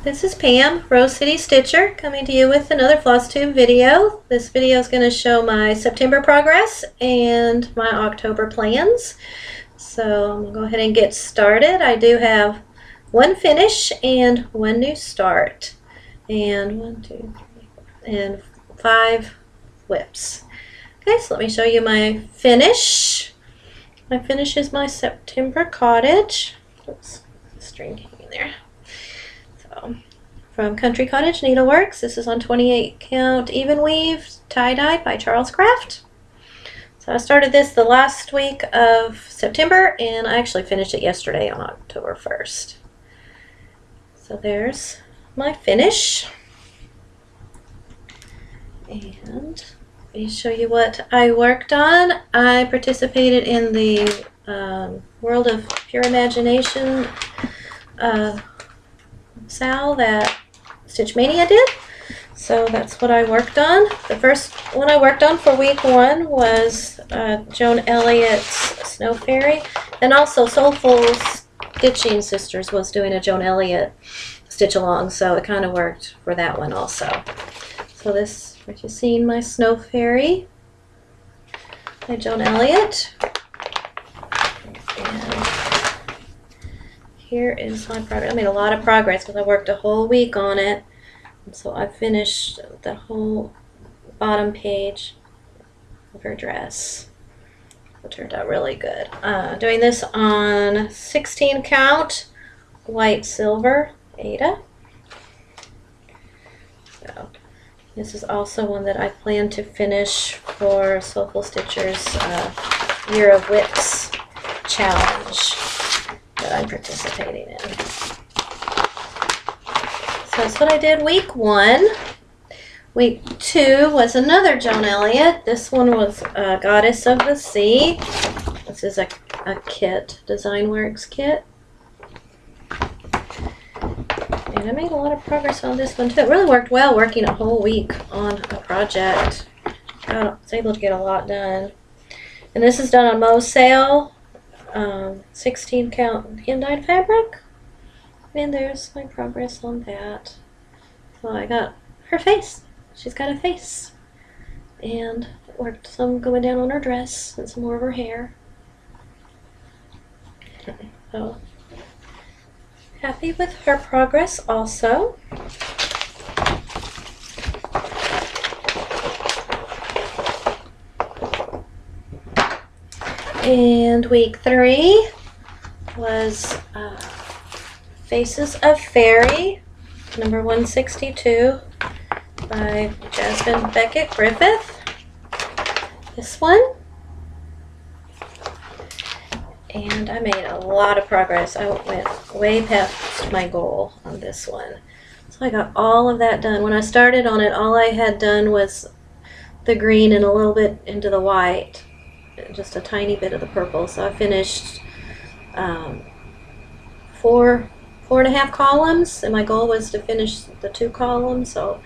This is Pam, Rose City Stitcher, coming to you with another Flosstube video. This video is going to show my September progress and my October plans. So I'm going to go ahead and get started. I do have one finish and one new start. And 1, 2, 3, 4, and 5 whips. Okay, so let me show you my finish. My finish is my September cottage. Oops, string hanging there. From Country Cottage Needleworks. This is on 28 count even weave tie-dye by Charles Craft. So I started this the last week of September and I actually finished it yesterday on October 1st. So there's my finish. And let me show you what I worked on. I participated in the World of Pure Imagination Sal that Stitch Mania did. So that's what I worked on. The first one I worked on for week 1 was Joan Elliott's Snow Fairy, and also Soulful Stitching Sisters was doing a Joan Elliott stitch along, so it kind of worked for that one also. So this, what you've seen, my Snow Fairy by Joan Elliott. And here is my progress. I made a lot of progress because I worked a whole week on it. And so I finished the whole bottom page of her dress. It turned out really good. Doing this on 16 count white silver Ada. So this is also one that I plan to finish for Soulful Stitcher's Year of Whips challenge that I'm participating in. So that's what I did week 1. Week 2 was another Joan Elliott. This one was Goddess of the Sea. This is a kit, Design Works kit. And I made a lot of progress on this one too. It really worked well working a whole week on a project. I was able to get a lot done. And this is done on Mo's sale. 16 count hand-dyed fabric, and there's my progress on that. So I got her face. She's got a face, and it worked some going down on her dress and some more of her hair. So happy with her progress also. And week 3 was Faces of Fairy, number 162 by Jasmine Beckett Griffith. This one. And I made a lot of progress. I went way past my goal on this one. So I got all of that done. When I started on it, all I had done was the green and a little bit into the white. Just a tiny bit of the purple. So I finished 4.5 columns, and my goal was to finish the 2 columns, so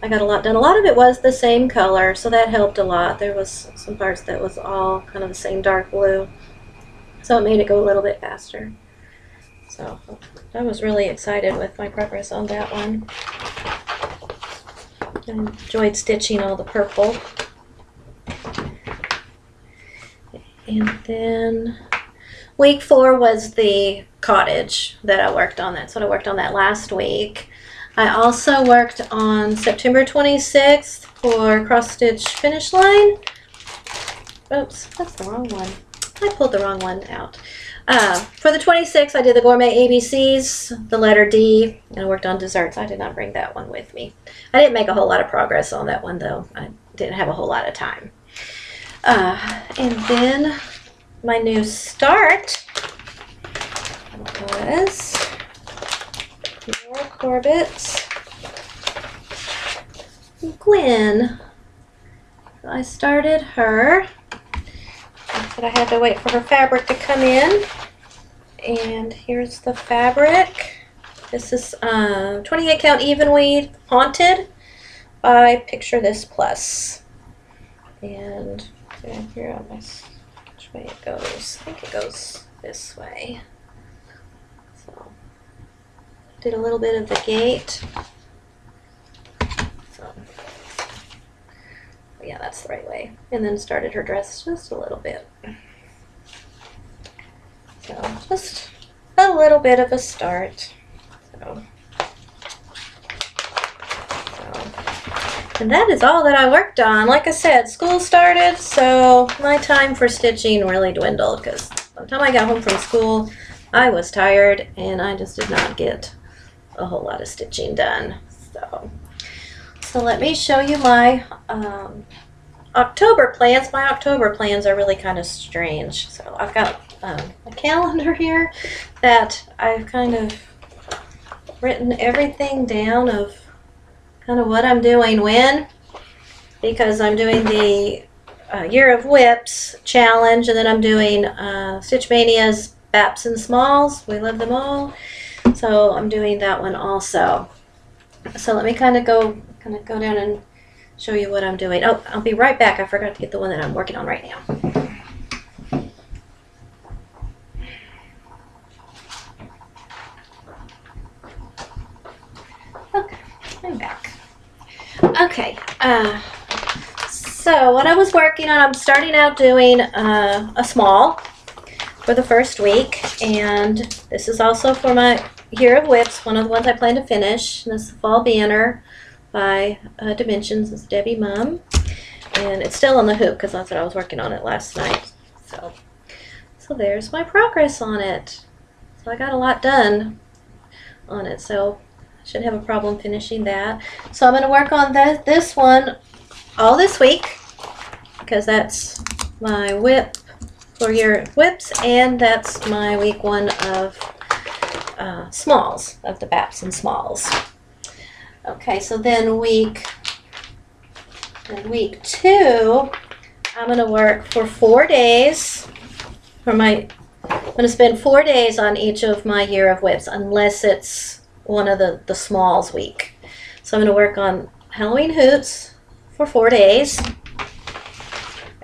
I got a lot done. A lot of it was the same color, so that helped a lot. There was some parts that was all kind of the same dark blue, so it made it go a little bit faster. So I was really excited with my progress on that one. I enjoyed stitching all the purple. And then week 4 was the cottage that I worked on. That's what I worked on that last week. I also worked on September 26th for cross stitch finish line. Oops, that's the wrong one. I pulled the wrong one out. For the 26th, I did the Gourmet ABCs, the letter D, and I worked on desserts. I did not bring that one with me. I didn't make a whole lot of progress on that one, though. I didn't have a whole lot of time. And then my new start was Laura Corbett's Gwen. So I started her. I said I had to wait for her fabric to come in. And here's the fabric. This is 28 count even weave Haunted by Picture This Plus. And here on this, which way it goes. I think it goes this way. So did a little bit of the gate. So, yeah, that's the right way. And then started her dress just a little bit. So just a little bit of a start. And that is all that I worked on. Like I said, school started, so my time for stitching really dwindled because by the time I got home from school, I was tired and I just did not get a whole lot of stitching done. So let me show you my October plans. My October plans are really kind of strange. So I've got a calendar here that I've kind of written everything down of kind of what I'm doing when, because I'm doing the Year of Whips challenge, and then I'm doing Stitch Mania's BAPS and Smalls. We love them all. So I'm doing that one also. So let me kind of go down and show you what I'm doing. Oh, I'll be right back. I forgot to get the one that I'm working on right now. Okay, I'm back. Okay, so what I was working on, I'm starting out doing a small for the first week, and this is also for my Year of Whips, one of the ones I plan to finish. And this is the Fall Banner by Dimensions. It's Debbie Mum, and it's still on the hoop because that's what I was working on it last night. So there's my progress on it. So I got a lot done on it, so shouldn't have a problem finishing that. So I'm going to work on this one all this week because that's my whip for Year of Whips, and that's my week one of smalls, of the BAPS and Smalls. Okay, so then week 2, I'm going to work for 4 days. I'm going to spend 4 days on each of my Year of Whips, unless it's one of the smalls week. So I'm going to work on Halloween Hoots for 4 days.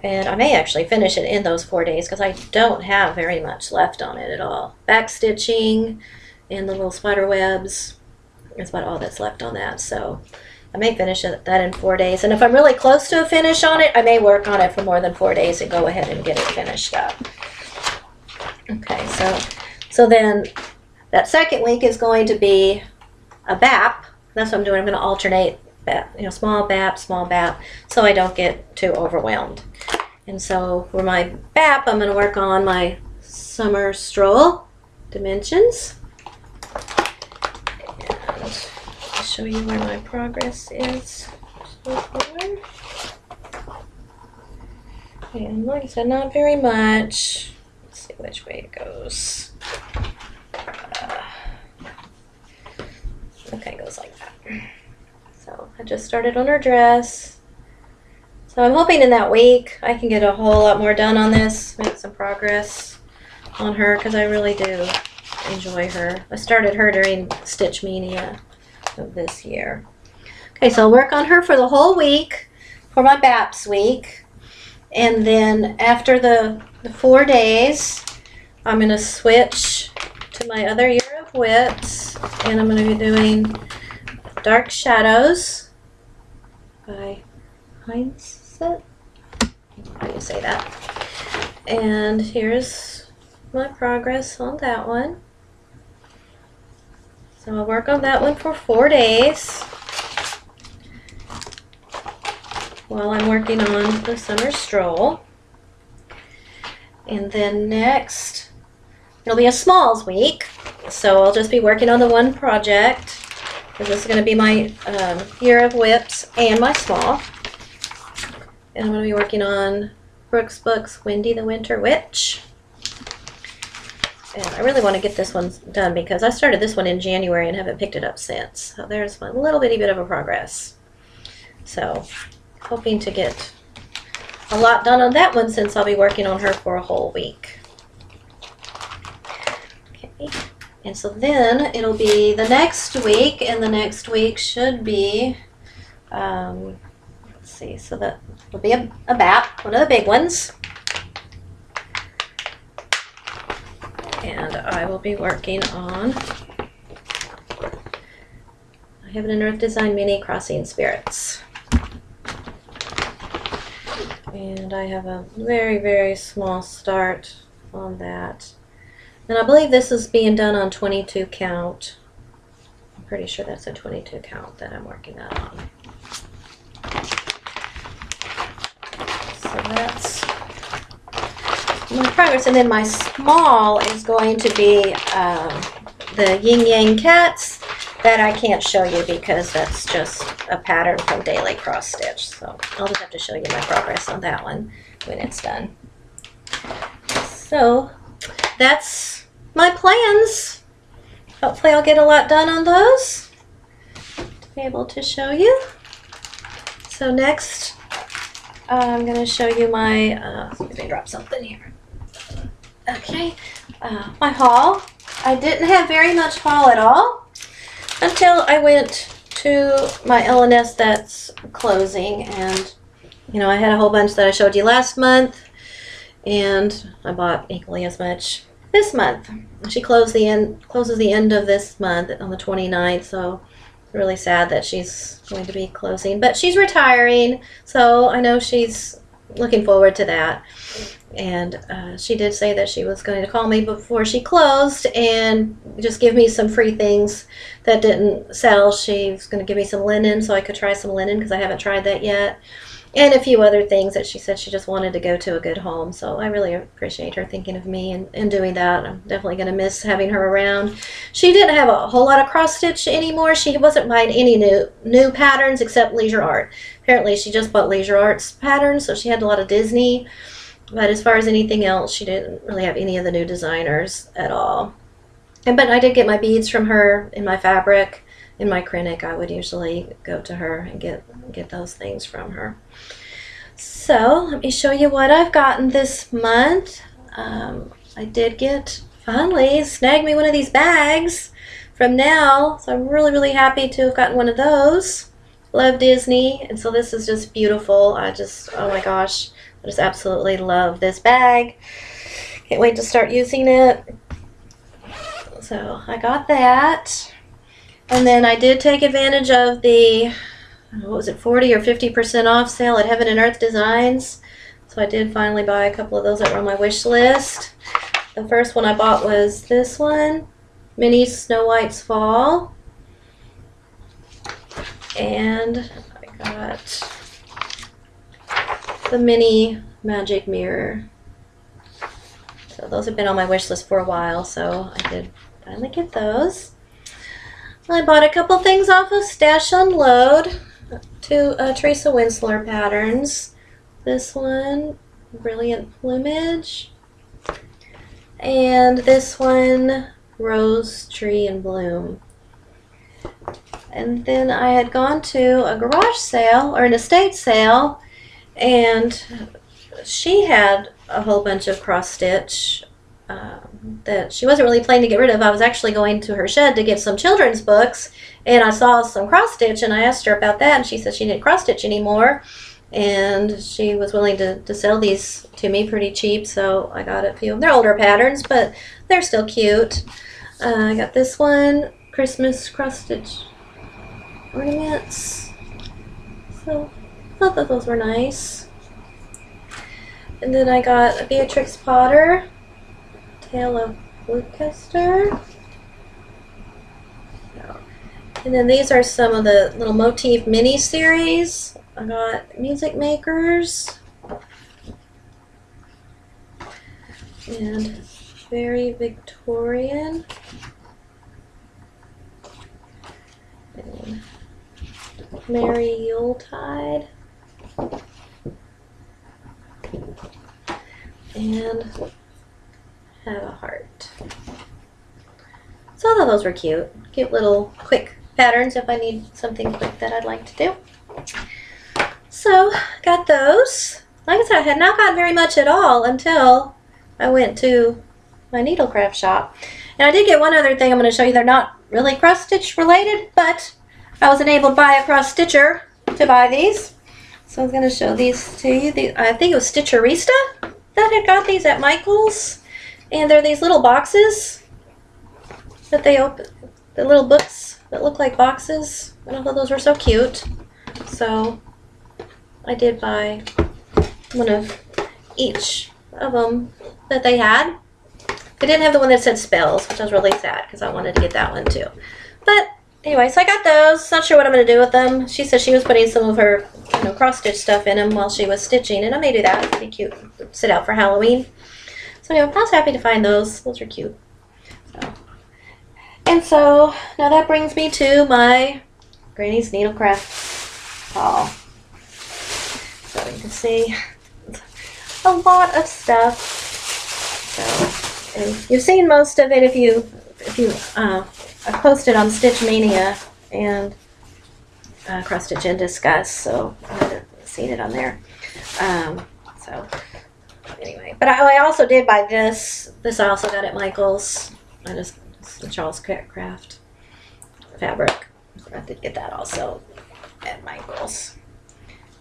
And I may actually finish it in those 4 days because I don't have very much left on it at all. Back stitching and the little spider webs is about all that's left on that. So I may finish that in 4 days. And if I'm really close to a finish on it, I may work on it for more than 4 days and go ahead and get it finished up. Okay, so then that second week is going to be a BAP. That's what I'm doing. I'm going to alternate BAP, small BAP, small BAP, so I don't get too overwhelmed. And so for my BAP, I'm going to work on my Summer Stroll Dimensions. And I'll show you where my progress is so far. And like I said, not very much. Let's see which way it goes. Okay, it goes like that. So I just started on her dress. So I'm hoping in that week I can get a whole lot more done on this, make some progress on her, because I really do enjoy her. I started her during Stitch Mania of this year. Okay, so I'll work on her for the whole week for my BAPS week. And then after the 4 days, I'm going to switch to my other Year of Whips, and I'm going to be doing Dark Shadows by Hindset. How do you say that? And here's my progress on that one. So I'll work on that one for 4 days while I'm working on the Summer Stroll. And then next, it'll be a smalls week. So I'll just be working on the one project, because this is going to be my Year of Whips and my small. And I'm going to be working on Brooks Book's Wendy the Winter Witch. And I really want to get this one done because I started this one in January and haven't picked it up since. So there's a little bitty bit of a progress. So hoping to get a lot done on that one since I'll be working on her for a whole week. Okay. And so then it'll be the next week, and the next week should be, let's see, so that will be a BAP, one of the big ones. And I will be working on I have an Earth Design Mini Crossing Spirits. And I have a very, very small start on that. And I believe this is being done on 22 count. I'm pretty sure that's a 22 count that I'm working that on. So that's my progress. And then my small is going to be the Yin Yang Cats that I can't show you because that's just a pattern from Daily Cross Stitch. So I'll just have to show you my progress on that one when it's done. So that's my plans. Hopefully I'll get a lot done on those to be able to show you. So next I'm going to show you my, let me drop something here. Okay, my haul. I didn't have very much haul at all until I went to my LNS that's closing, and you know, I had a whole bunch that I showed you last month, and I bought equally as much this month. She closes the end of this month on the 29th, so really sad that she's going to be closing, but she's retiring, so I know she's looking forward to that. And she did say that she was going to call me before she closed and just give me some free things that didn't sell. She was going to give me some linen so I could try some linen because I haven't tried that yet. And a few other things that she said she just wanted to go to a good home. So I really appreciate her thinking of me and doing that. I'm definitely going to miss having her around. She didn't have a whole lot of cross stitch anymore. She wasn't buying any new patterns except Leisure Art. Apparently she just bought Leisure Art's patterns, so she had a lot of Disney. But as far as anything else, she didn't really have any of the new designers at all. But I did get my beads from her in my fabric. In my Krennic, I would usually go to her and get those things from her. So let me show you what I've gotten this month. I did finally snag me one of these bags from Now, so I'm really, really happy to have gotten one of those. Love Disney, and so this is just beautiful. Oh my gosh, I just absolutely love this bag. Can't wait to start using it. So I got that. And then I did take advantage of the, what was it, 40 or 50% off sale at Heaven and Earth Designs. So I did finally buy a couple of those that were on my wish list. The first one I bought was this one, Mini Snow White's Fall. And I got the Mini Magic Mirror. So those have been on my wish list for a while, so I did finally get those. I bought a couple things off of Stash Unload, two Teresa Winslow patterns. This one, Brilliant Plumage, and this one, Rose Tree in Bloom. And then I had gone to a garage sale, or an estate sale, and she had a whole bunch of cross stitch that she wasn't really planning to get rid of. I was actually going to her shed to get some children's books, and I saw some cross stitch, and I asked her about that, and she said she didn't cross stitch anymore, and she was willing to sell these to me pretty cheap, so I got a few. They're older patterns, but they're still cute. I got this one, Christmas cross stitch ornaments, so I thought that those were nice. And then I got a Beatrix Potter, Tale of Gloucester. And then these are some of the little motif mini series. I got Music Makers and Very Victorian. And Merry Yuletide. And Have a Heart. So I thought those were cute. Cute little quick patterns if I need something quick that I'd like to do. So got those. Like I said, I had not gotten very much at all until I went to my needlecraft shop. And I did get one other thing I'm going to show you. They're not really cross stitch related, but I was enabled by a cross stitcher to buy these. So I was going to show these to you. I think it was Stitcherista that had got these at Michael's. And they're these little boxes that they open. the little books that look like boxes. And I thought those were so cute. So I did buy one of each of them that they had. They didn't have the one that said spells, which I was really sad because I wanted to get that one too. But anyway, so I got those. Not sure what I'm going to do with them. She said she was putting some of her, cross-stitch stuff in them while she was stitching, and I may do that. It's pretty cute. Sit out for Halloween. So anyway, I was happy to find those. Those are cute. So now that brings me to my Granny's Needlecraft haul. So you can see a lot of stuff. So, and you've seen most of it if you I posted on Stitch Mania and Cross Stitch and Discuss, so I haven't seen it on there. So anyway, but I also did buy this. This I also got at Michael's. It's the Charles Craft fabric. I did get that also at Michael's.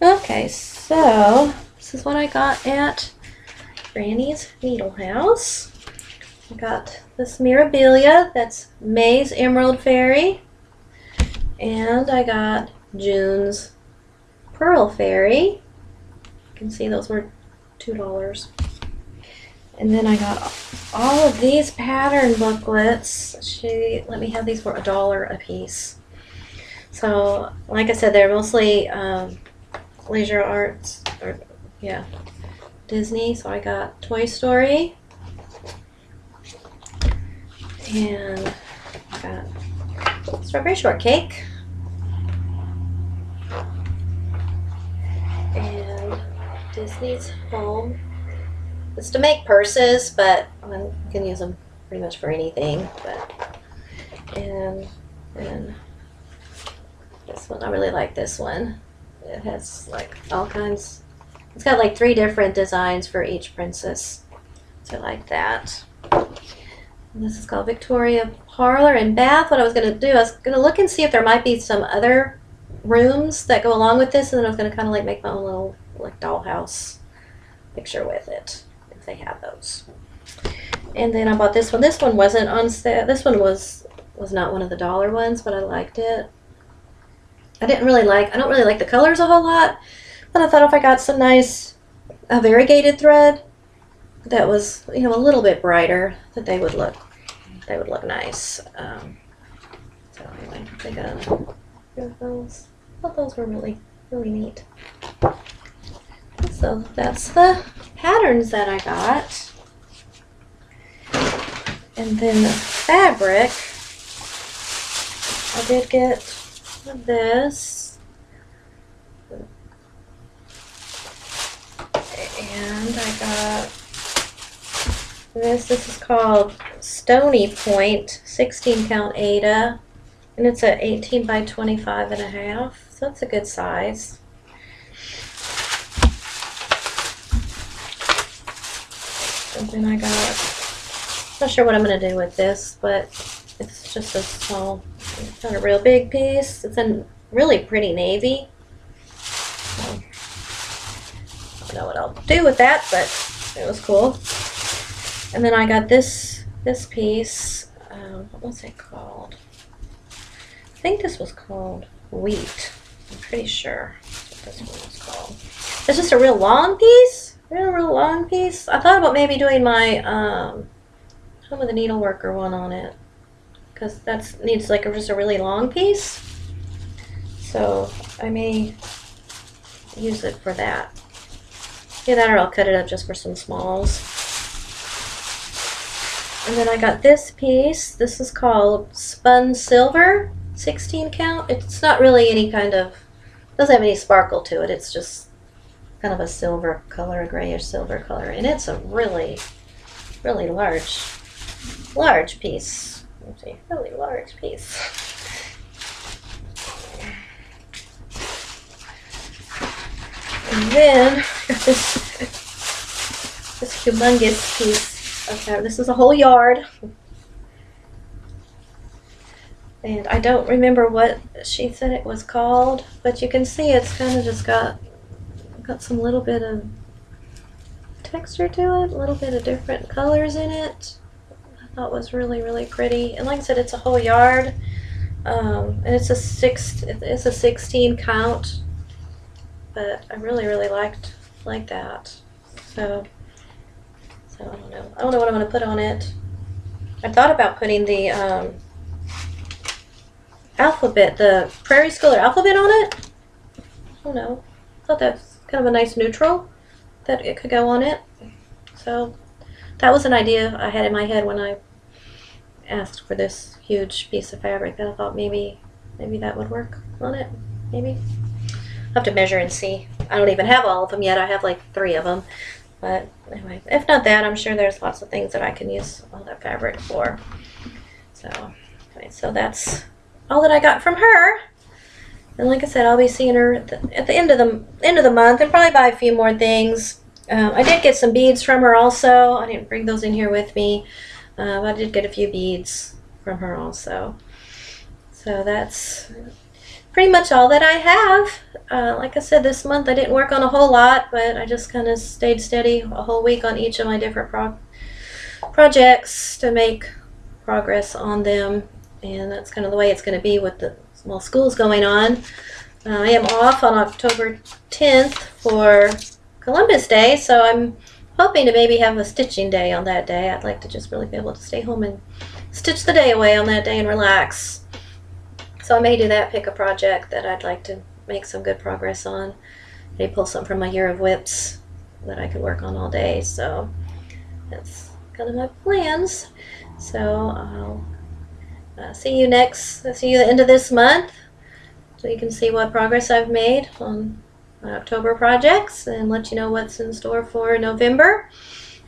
Okay, so this is what I got at Granny's Needle House. I got this Mirabilia, that's May's Emerald Fairy, and I got June's Pearl Fairy. You can see those were $2. And then I got all of these pattern booklets. She let me have these for $1 a piece. So, like I said, they're mostly leisure arts, or yeah, Disney. So I got Toy Story, and I got Strawberry Shortcake, and Disney's Home. It's to make purses, but you can use them pretty much for anything. But and this one, I really like this one. It has like all kinds. It's got like 3 different designs for each princess. So I like that. And this is called Victoria Parlor and Bath. What I was going to do, I was going to look and see if there might be some other rooms that go along with this, and then I was going to kind of like make my own little like dollhouse picture with it, if they have those. And then I bought this one. This one wasn't on sale. This one was not one of the dollar ones, but I liked it. I don't really like the colors a whole lot, but I thought if I got some nice variegated thread that was, a little bit brighter, that they would look nice. So anyway, I got those. I thought those were really, really neat. So that's the patterns that I got. And then the fabric, I did get this. And I got this. This is called Stony Point 16 count Aida. And it's a 18 by 25 and a half. So it's a good size. And then I got, not sure what I'm going to do with this, but it's just a small, it's not a real big piece. It's a really pretty navy. So, I don't know what I'll do with that, but it was cool. And then I got this piece. What was it called? I think this was called Wheat. I'm pretty sure that's what this one was called. It's just a real long piece. Real long piece. I thought about maybe doing my some of the needleworker one on it, because that needs like just a really long piece. So I may use it for that. Yeah, that, or I'll cut it up just for some smalls. And then I got this piece. This is called Spun Silver 16 count. It's not really any kind of, doesn't have any sparkle to it. It's just kind of a silver color, a grayish silver color, and it's a really, really large piece. Let's see, really large piece. And then this humongous piece of fabric. This is a whole yard, and I don't remember what she said it was called, but you can see it's kind of just got some little bit of texture to it, a little bit of different colors in it. I thought was really, really pretty. And like I said, it's a whole yard. And it's a 16 count, but I really, really like that. So I don't know. I don't know what I'm going to put on it. I thought about putting the alphabet, the Prairie Schooler alphabet on it. I don't know. I thought that's kind of a nice neutral that it could go on it. So that was an idea I had in my head when I asked for this huge piece of fabric, that I thought maybe that would work on it. Maybe. I'll have to measure and see. I don't even have all of them yet. I have like 3 of them. But anyway, if not that, I'm sure there's lots of things that I can use all that fabric for. So, okay, so that's all that I got from her. And like I said, I'll be seeing her at the end of the month, and probably buy a few more things. I did get some beads from her also. I didn't bring those in here with me. I did get a few beads from her also. So that's pretty much all that I have. Like I said, this month I didn't work on a whole lot, but I just kind of stayed steady a whole week on each of my different projects to make progress on them. And that's kind of the way it's going to be with the small schools going on. I am off on October 10th for Columbus Day, so I'm hoping to maybe have a stitching day on that day. I'd like to just really be able to stay home and stitch the day away on that day and relax. So I may do that, pick a project that I'd like to make some good progress on. Maybe pull some from my year of whips that I could work on all day. So that's kind of my plans. So I'll see you at the end of this month, so you can see what progress I've made on my October projects and let you know what's in store for November.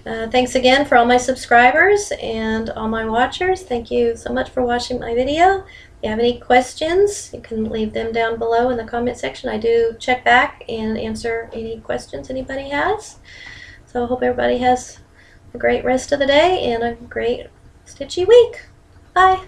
Thanks again for all my subscribers and all my watchers. Thank you so much for watching my video. If you have any questions, you can leave them down below in the comment section. I do check back and answer any questions anybody has. So I hope everybody has a great rest of the day and a great stitchy week. Bye.